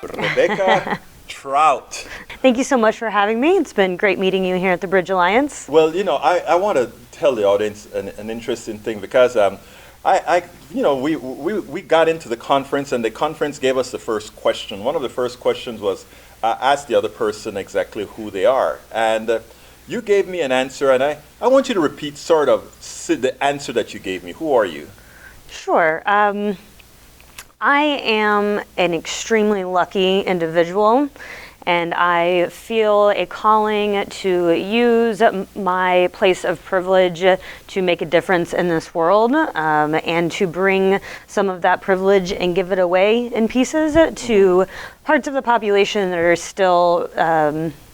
Rebecca Trout. Thank you so much for having me. It's been great meeting you here at the Bridge Alliance. Well, I want to tell the audience an interesting thing because we got into the conference and the conference gave us the first question. One of the first questions was ask the other person exactly who they are. And you gave me an answer, and I want you to repeat sort of the answer that you gave me. Who are you? Sure. I am an extremely lucky individual, and I feel a calling to use my place of privilege to make a difference in this world, and to bring some of that privilege and give it away in pieces to parts of the population that are still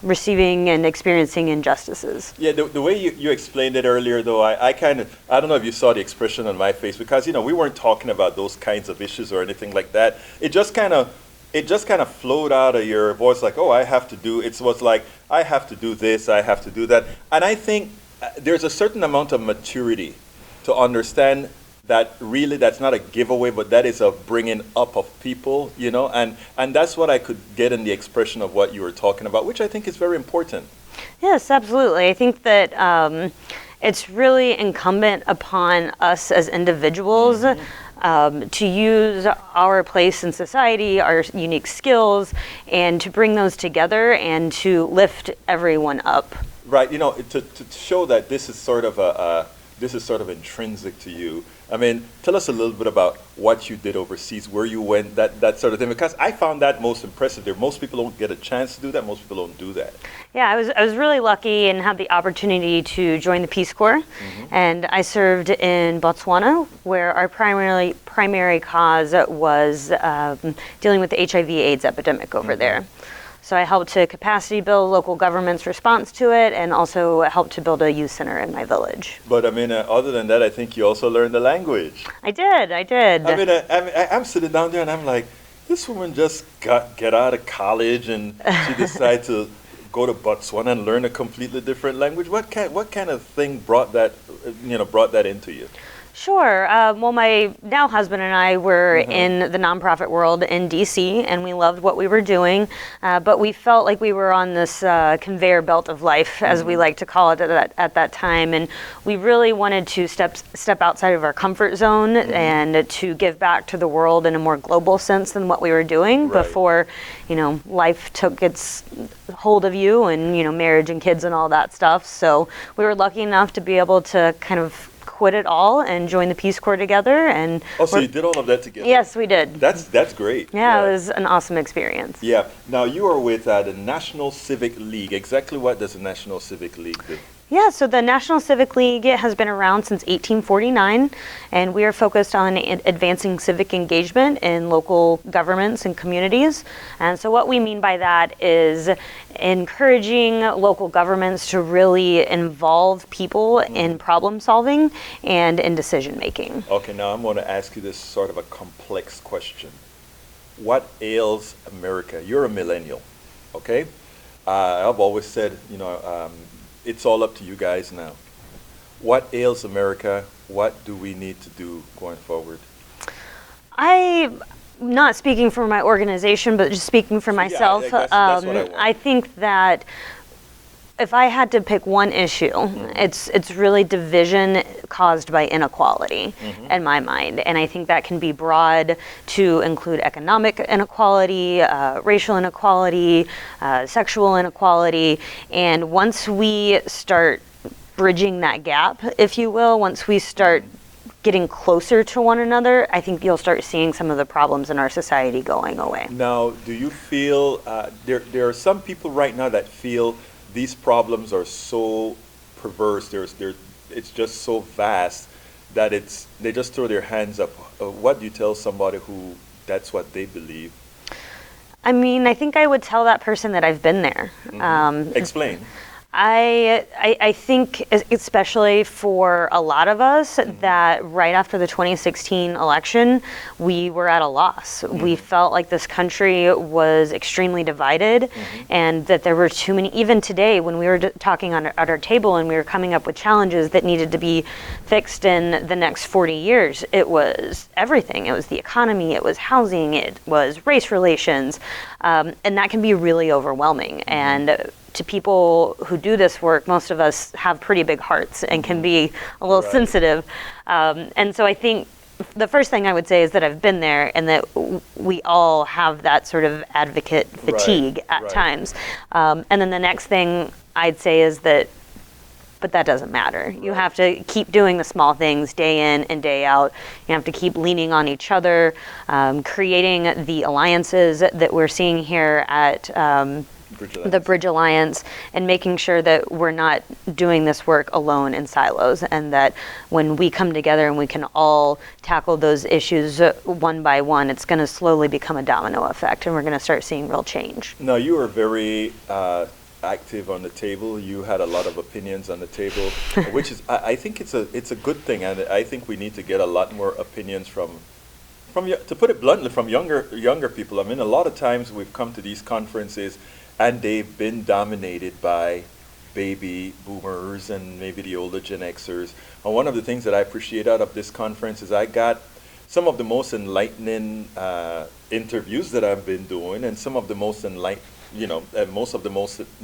receiving and experiencing injustices. Yeah, the way you explained it earlier, though, I don't know if you saw the expression on my face, because we weren't talking about those kinds of issues or anything like that. It just kind of flowed out of your voice, like, oh, I have to do. It was like, I have to do this, I have to do that, and I think there's a certain amount of maturity to understand that really that's not a giveaway, but that is a bringing up of people, and that's what I could get in the expression of what you were talking about, which I think is very important. Yes, absolutely. I think that it's really incumbent upon us as individuals to use our place in society, our unique skills, and to bring those together and to lift everyone up. Right. To show that this is sort of intrinsic to you. I mean, tell us a little bit about what you did overseas, where you went, that sort of thing, because I found that most impressive there. Most people don't get a chance to do that. Most people don't do that. Yeah, I was really lucky and had the opportunity to join the Peace Corps, and I served in Botswana, where our primary cause was dealing with the HIV/AIDS epidemic over there. So I helped to capacity build local government's response to it, and also helped to build a youth center in my village. But I mean, other than that, I think you also learned the language. I did. I mean, I'm sitting down there and I'm like, this woman just get out of college and she decided to go to Botswana and learn a completely different language. What kind of thing brought that into you? Sure. Well, my now husband and I were in the nonprofit world in DC, and we loved what we were doing, but we felt like we were on this conveyor belt of life, as we like to call it at that time, and we really wanted to step outside of our comfort zone and to give back to the world in a more global sense than what we were doing before, life took its hold of you, and marriage and kids and all that stuff. So we were lucky enough to be able to kind of quit it all and join the Peace Corps together. And so you did all of that together? Yes, we did. That's great. Yeah, it was an awesome experience. Yeah. Now you are with the National Civic League. Exactly what does the National Civic League do? Yeah, so the National Civic League has been around since 1849, and we are focused on advancing civic engagement in local governments and communities. And so what we mean by that is encouraging local governments to really involve people in problem solving and in decision making. Okay, now I'm going to ask you this sort of a complex question. What ails America? You're a millennial, okay? I've always said, it's all up to you guys now. What ails America? What do we need to do going forward? I'm not speaking for my organization, but just speaking for myself. Yeah, that's what I want. I think that if I had to pick one issue, it's really division caused by inequality in my mind. And I think that can be broad to include economic inequality, racial inequality, sexual inequality. And once we start bridging that gap, if you will, once we start getting closer to one another, I think you'll start seeing some of the problems in our society going away. Now, do you feel, there are some people right now that feel these problems are so perverse, it's just so vast that they just throw their hands up. What do you tell somebody who that's what they believe? I mean, I think I would tell that person that I've been there. Explain. I think, especially for a lot of us, that right after the 2016 election, we were at a loss. We felt like this country was extremely divided, and that there were too many. Even today, when we were talking at our table and we were coming up with challenges that needed to be fixed in the next 40 years, it was everything. It was the economy, it was housing, it was race relations, and that can be really overwhelming. And to people who do this work, most of us have pretty big hearts and can be a little sensitive. And so I think the first thing I would say is that I've been there, and that we all have that sort of advocate fatigue at times. And then the next thing I'd say is that, but that doesn't matter. You have to keep doing the small things day in and day out. You have to keep leaning on each other, creating the alliances that we're seeing here at the Bridge Alliance, and making sure that we're not doing this work alone in silos, and that when we come together and we can all tackle those issues one by one, it's going to slowly become a domino effect, and we're going to start seeing real change. Now, you were very active on the table. You had a lot of opinions on the table, which is, I think it's a good thing, and I think we need to get a lot more opinions from to put it bluntly, from younger people. I mean, a lot of times we've come to these conferences and they've been dominated by baby boomers and maybe the older Gen Xers. And one of the things that I appreciate out of this conference is I got some of the most enlightening interviews that I've been doing, and some of the most the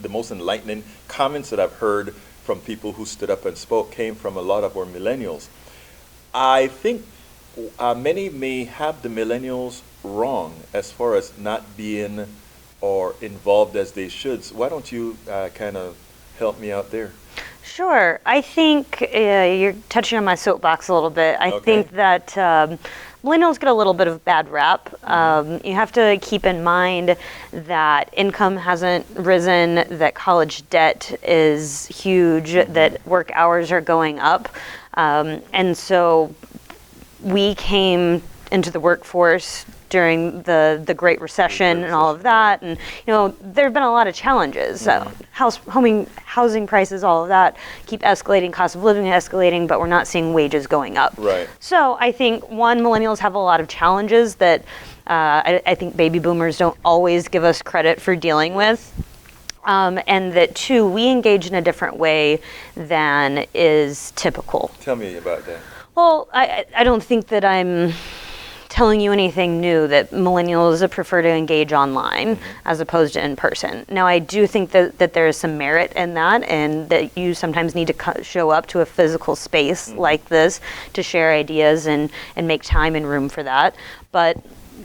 most enlightening comments that I've heard from people who stood up and spoke came from a lot of our millennials. I think many may have the millennials wrong as far as not being or involved as they should. So why don't you kind of help me out there? Sure. I think you're touching on my soapbox a little bit. I think that millennials get a little bit of bad rap. You have to keep in mind that income hasn't risen, that college debt is huge, that work hours are going up. And so we came into the workforce during the Great Recession and all of that, and there have been a lot of challenges. Housing prices, all of that keep escalating, cost of living escalating, but we're not seeing wages going up. Right. So I think millennials have a lot of challenges that I think baby boomers don't always give us credit for dealing with. And that two, we engage in a different way than is typical. Tell me about that. Well, I don't think that I'm telling you anything new, that millennials prefer to engage online as opposed to in person. Now, I do think that there is some merit in that, and that you sometimes need to show up to a physical space like this to share ideas and make time and room for that. But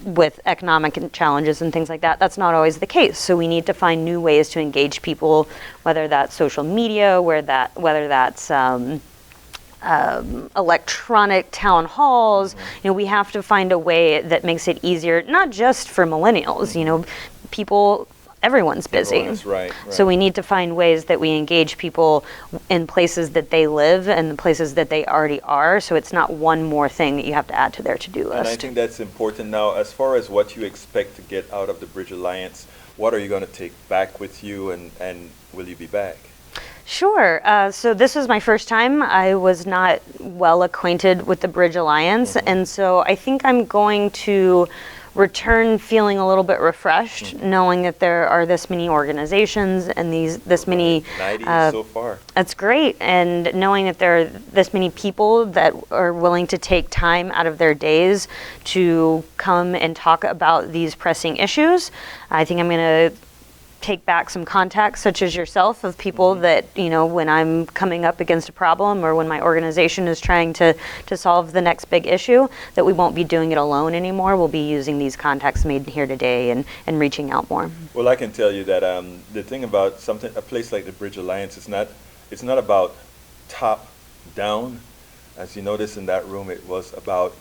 with economic challenges and things like that, that's not always the case. So we need to find new ways to engage people, whether that's social media, whether that's electronic town halls. We have to find a way that makes it easier, not just for millennials. Everyone's busy. Right. So we need to find ways that we engage people in places that they live and the places that they already are, so it's not one more thing that you have to add to their to-do list. And I think that's important. Now, as far as what you expect to get out of the Bridge Alliance, what are you going to take back with you, and will you be back? Sure. So this was my first time. I was not well acquainted with the Bridge Alliance, and so I think I'm going to return feeling a little bit refreshed, knowing that there are this many organizations and this many 90 so far. That's great, and knowing that there are this many people that are willing to take time out of their days to come and talk about these pressing issues. I think I'm going to take back some contacts, such as yourself, of people that, when I'm coming up against a problem or when my organization is trying to solve the next big issue, that we won't be doing it alone anymore. We'll be using these contacts made here today and reaching out more. Well, I can tell you that the thing about a place like the Bridge Alliance, it's not about top down. As you notice in that room, it was about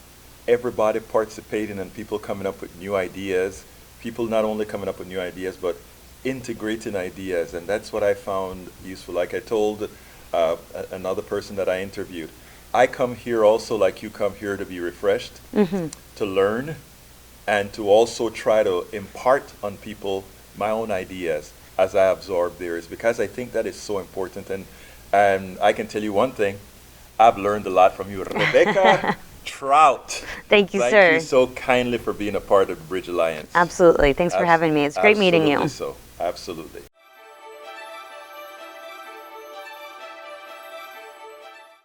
everybody participating and people coming up with new ideas. People not only coming up with new ideas, but integrating ideas, and that's what I found useful. Like I told another person that I interviewed, I come here also like you come here to be refreshed, to learn, and to also try to impart on people my own ideas. as I absorb there is because I think that is so important. And I can tell you one thing, I've learned a lot from you, Rebecca Trout. Thank you, Thank sir. you so kindly for being a part of the Bridge Alliance. Absolutely. Thanks for having me. It's great meeting you. Absolutely so. Absolutely.